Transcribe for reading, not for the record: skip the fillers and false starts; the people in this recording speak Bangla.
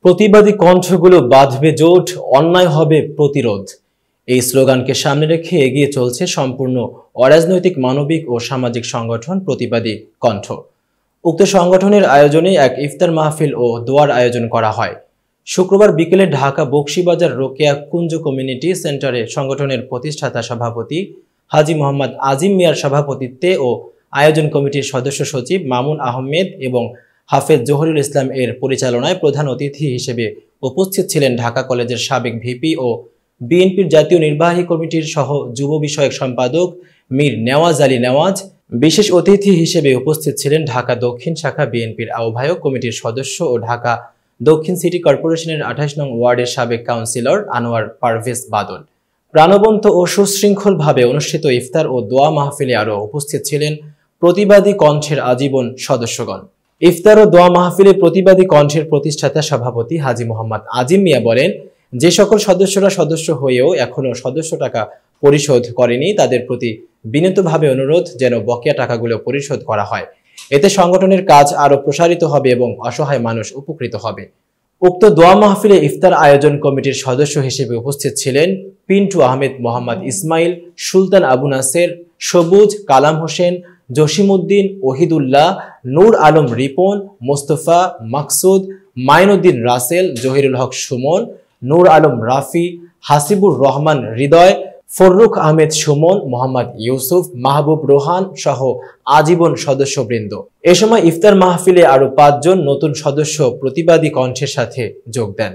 প্রতিবাদী কণ্ঠগুলো বাঁধবে জোট, অন্যায় হবে প্রতিরোধ। এই স্লোগানকে সামনে রেখে এগিয়ে চলছে সম্পূর্ণ অরাজনৈতিক, মানবিক ও সামাজিক সংগঠন প্রতিবাদী কণ্ঠ। উক্ত সংগঠনের আয়োজনে এক ইফতার মাহফিল ও দোয়ার আয়োজন করা হয়। শুক্রবার বিকেলে ঢাকা বকশীবাজার রোকেয়া কুঞ্জ কমিউনিটি সেন্টারে সংগঠনের প্রতিষ্ঠাতা সভাপতি হাজী মোহাম্মদ আজিম মিয়ার সভাপতিত্বে ও আয়োজন কমিটির সদস্য সচিব মামুন আহমেদ এবং হাফেজ জহুরুল ইসলাম এর পরিচালনায় প্রধান অতিথি হিসেবে উপস্থিত ছিলেন ঢাকা কলেজের সাবেক ভিপি ও বিএনপির জাতীয় নির্বাহী কমিটির সহ যুব বিষয়ক সম্পাদক মীর নেওয়াজ আলী নেওয়াজ। বিশেষ অতিথি হিসেবে উপস্থিত ছিলেন ঢাকা দক্ষিণ শাখা বিএনপির আহ্বায়ক কমিটির সদস্য ও ঢাকা দক্ষিণ সিটি কর্পোরেশনের 28 নং ওয়ার্ডের সাবেক কাউন্সিলর আনোয়ার পারভেজ বাদল। প্রাণবন্ত ও সুশৃঙ্খলভাবে অনুষ্ঠিত ইফতার ও দোয়া মাহফিলে আরও উপস্থিত ছিলেন প্রতিবাদী কণ্ঠের আজীবন সদস্যগণ। ইফতার ও দোয়া মাহফিলে প্রতিবাদী কণ্ঠের প্রতিষ্ঠাতা সভাপতি হাজী মোহাম্মদ আজিম মিয়া বলেন, যে সকল সদস্যরা সদস্য হয়েও এখনও সদস্য টাকা পরিশোধ করেনি, তাদের প্রতি বিনীতভাবে অনুরোধ যেন বকেয়া টাকাগুলো পরিশোধ করা হয়। এতে সংগঠনের কাজ আরও প্রসারিত হবে এবং অসহায় মানুষ উপকৃত হবে। উক্ত দোয়া মাহফিলে ইফতার আয়োজন কমিটির সদস্য হিসেবে উপস্থিত ছিলেন পিন্টু আহমেদ, মোহাম্মদ ইসমাইল, সুলতান আবু নাসের, সবুজ, কালাম হোসেন, জসিমউদ্দিন, ওহিদুল্লাহ, নূর আলম রিপন, মোস্তফা, মাকসুদ, মাইনুদ্দিন রাসেল, জহিরুল হক সুমন, নূর আলম রাফি, হাসিবুর রহমান হৃদয়, ফররুখ আহমেদ সুমন, মোহাম্মদ ইউসুফ, মাহবুব রোহান সহ আজীবন সদস্যবৃন্দ। এ সময় ইফতার মাহফিলে আরো 5 জন নতুন সদস্য প্রতিবাদী কণ্ঠের সাথে যোগ দেন।